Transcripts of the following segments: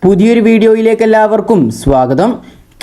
പുതിയൊരു വീഡിയോയിലേക്ക് എല്ലാവർക്കും സ്വാഗതം.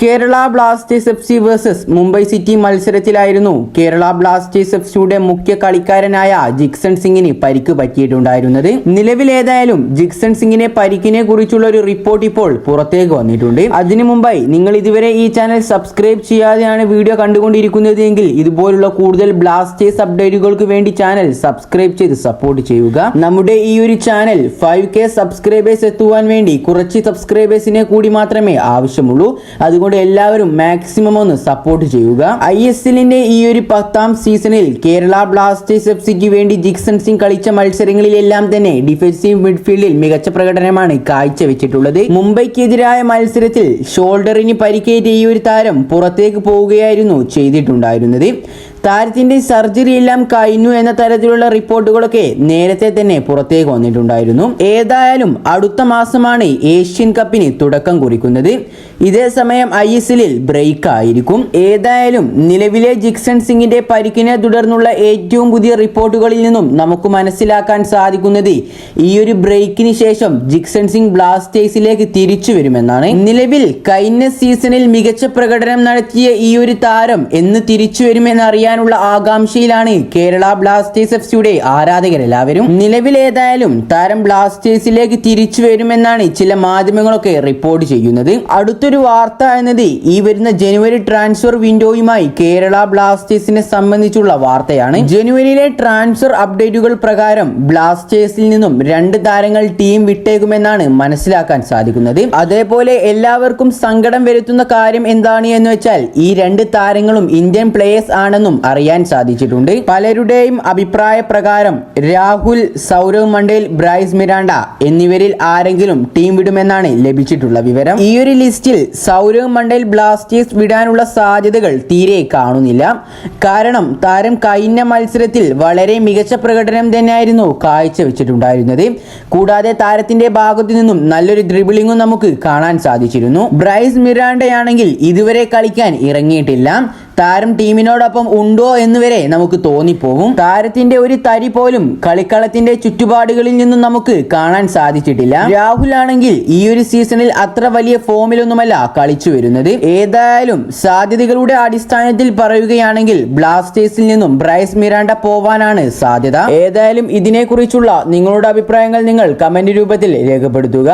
Kerala Blasters FC versus Mumbai City മത്സരത്തിലായിരുന്നു കേരള ബ്ലാസ്റ്റേഴ്സ് FCയുടെ മുഖ്യ കളിക്കാരനായ ജിക്സൺ സിംഗിന് പരിക്ക് പറ്റിയിട്ടുണ്ടായിരുന്നത്. നിലവിലേതായാലും ജിക്സൺ സിംഗിനെ പരിക്കിനെ കുറിച്ചുള്ള ഒരു റിപ്പോർട്ട് ഇപ്പോൾ പുറത്തേക്ക് വന്നിട്ടുണ്ട്. അതിനു മുമ്പായി നിങ്ങൾ ഇതുവരെ ഈ ചാനൽ സബ്സ്ക്രൈബ് ചെയ്യാതെയാണ് വീഡിയോ കണ്ടുകൊണ്ടിരിക്കുന്നത് എങ്കിൽ ഇതുപോലുള്ള കൂടുതൽ ബ്ലാസ്റ്റേഴ്സ് അപ്ഡേറ്റുകൾക്ക് വേണ്ടി ചാനൽ സബ്സ്ക്രൈബ് ചെയ്ത് സപ്പോർട്ട് ചെയ്യുക. നമ്മുടെ ഈ ഒരു ചാനൽ 5K സബ്സ്ക്രൈബേഴ്സ് എത്തുവാൻ വേണ്ടി കുറച്ച് സബ്സ്ക്രൈബേഴ്സിനെ കൂടി മാത്രമേ ആവശ്യമുള്ളൂ. അതുകൊണ്ട് എല്ലാവരും മാക്സിമം ഒന്ന് സപ്പോർട്ട് ചെയ്യുക. ISLന്റെ ഈ ഒരു 10ാം സീസണിൽ കേരള ബ്ലാസ്റ്റേഴ്സ് FCക്ക് വേണ്ടി ജിക്സൺ സിംഗ് കളിച്ച മത്സരങ്ങളിലെല്ലാം തന്നെ ഡിഫൻസീവ് മിഡ്ഫീൽഡിൽ മികച്ച പ്രകടനമാണ് കാഴ്ചവെച്ചിട്ടുള്ളത്. മുംബൈക്കെതിരായ മത്സരത്തിൽ ഷോൾഡറിന് പരിക്കേറ്റ ഈ ഒരു താരം പുറത്തേക്ക് പോവുകയായിരുന്നു ചെയ്തിട്ടുണ്ടായിരുന്നത്. താരത്തിന്റെ സർജറി എല്ലാം കഴിഞ്ഞു എന്ന തരത്തിലുള്ള റിപ്പോർട്ടുകളൊക്കെ നേരത്തെ തന്നെ പുറത്തേക്ക് വന്നിട്ടുണ്ടായിരുന്നു. ഏതായാലും അടുത്ത മാസമാണ് ഏഷ്യൻ കപ്പിന് തുടക്കം കുറിക്കുന്നത്. ഇതേ സമയം ISLൽ ബ്രേക്ക് ആയിരിക്കും. ഏതായാലും നിലവിലെ ജിക്സൺ സിംഗിന്റെ പരിക്കിനെ തുടർന്നുള്ള ഏറ്റവും പുതിയ റിപ്പോർട്ടുകളിൽ നിന്നും നമുക്ക് മനസ്സിലാക്കാൻ സാധിക്കുന്നത് ഈ ഒരു ബ്രേക്കിന് ശേഷം ജിക്സൺ സിംഗ് ബ്ലാസ്റ്റേഴ്സിലേക്ക് തിരിച്ചു വരുമെന്നാണ്. നിലവിൽ കഴിഞ്ഞ സീസണിൽ മികച്ച പ്രകടനം നടത്തിയ ഈ ഒരു താരം എന്ന് തിരിച്ചു വരുമെന്ന് അറിയാനുള്ള ആകാംക്ഷയിലാണ് കേരള ബ്ലാസ്റ്റേഴ്സ് FCയുടെ ആരാധകരെല്ലാവരും. നിലവിൽ ഏതായാലും താരം ബ്ലാസ്റ്റേഴ്സിലേക്ക് തിരിച്ചു വരുമെന്നാണ് ചില മാധ്യമങ്ങളൊക്കെ റിപ്പോർട്ട് ചെയ്യുന്നത്. അടുത്തൊരു വാർത്ത എന്നത് ഈ വരുന്ന ജനുവരി ട്രാൻസ്ഫർ വിൻഡോയുമായി കേരള ബ്ലാസ്റ്റേഴ്സിനെ സംബന്ധിച്ചുള്ള വാർത്തയാണ്. ജനുവരിയിലെ ട്രാൻസ്ഫർ അപ്ഡേറ്റുകൾ പ്രകാരം ബ്ലാസ്റ്റേഴ്സിൽ നിന്നും 2 താരങ്ങൾ ടീം വിട്ടേക്കുമെന്നാണ് മനസ്സിലാക്കാൻ സാധിക്കുന്നത്. അതേപോലെ എല്ലാവർക്കും സങ്കടം വരുത്തുന്ന കാര്യം എന്താണ് എന്ന് വെച്ചാൽ ഈ 2 താരങ്ങളും ഇന്ത്യൻ പ്ലേയേഴ്സ് ആണെന്നും അറിയാൻ സാധിച്ചിട്ടുണ്ട്. പലരുടെയും അഭിപ്രായ പ്രകാരം രാഹുൽ, സൗരവ് മണ്ടേൽ, ബ്രൈസ് മിറാണ്ട എന്നിവരിൽ ആരെങ്കിലും ടീം വിടുമെന്നാണ് ലഭിച്ചിട്ടുള്ള വിവരം. ഈ ഒരു ലിസ്റ്റിൽ സൗരവ് മണ്ടേൽ ബ്ലാസ്റ്റേഴ്സ് വിടാനുള്ള സാധ്യതകൾ തീരെ കാണുന്നില്ല. കാരണം താരം കഴിഞ്ഞ മത്സരത്തിൽ വളരെ മികച്ച പ്രകടനം തന്നെയായിരുന്നു കാഴ്ചവെച്ചിട്ടുണ്ടായിരുന്നത്. കൂടാതെ താരത്തിന്റെ ഭാഗത്തു നിന്നും നല്ലൊരു ഡ്രിബിളിംഗും നമുക്ക് കാണാൻ സാധിച്ചിരുന്നു. ബ്രൈസ് മിറാണ്ടയാണെങ്കിൽ ഇതുവരെ കളിക്കാൻ ഇറങ്ങിയിട്ടില്ല. താരം ടീമിനോടൊപ്പം ഉണ്ടോ എന്ന് വരെ നമുക്ക് തോന്നിപ്പോകും. താരത്തിന്റെ ഒരു തരി പോലും കളിക്കളത്തിന്റെ ചുറ്റുപാടുകളിൽ നിന്നും നമുക്ക് കാണാൻ സാധിച്ചിട്ടില്ല. രാഹുൽ ആണെങ്കിൽ ഈ ഒരു സീസണിൽ അത്ര വലിയ ഫോമിലൊന്നുമല്ല കളിച്ചു വരുന്നത്. ഏതായാലും സാധ്യതകളുടെ അടിസ്ഥാനത്തിൽ പറയുകയാണെങ്കിൽ ബ്ലാസ്റ്റേഴ്സിൽ നിന്നും ബ്രൈസ് മിറാണ്ട പോവാനാണ് സാധ്യത. ഏതായാലും ഇതിനെക്കുറിച്ചുള്ള നിങ്ങളുടെ അഭിപ്രായങ്ങൾ നിങ്ങൾ കമന്റ് രൂപത്തിൽ രേഖപ്പെടുത്തുക.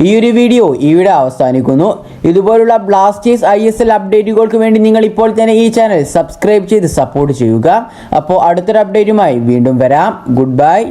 ഈ ഒരു വീഡിയോ ഇവിടെ അവസാനിക്കുന്നു. ഇതുപോലുള്ള ബ്ലാസ്റ്റേഴ്സ് ISL അപ്ഡേറ്റുകൾക്ക് വേണ്ടി നിങ്ങൾ ഇപ്പോൾ തന്നെ ഈ ചാനൽ സബ്സ്ക്രൈബ് ചെയ്ത് സപ്പോർട്ട് ചെയ്യുക. അപ്പോൾ അടുത്തൊരു അപ്ഡേറ്റുമായി വീണ്ടും വരാം. Good bye.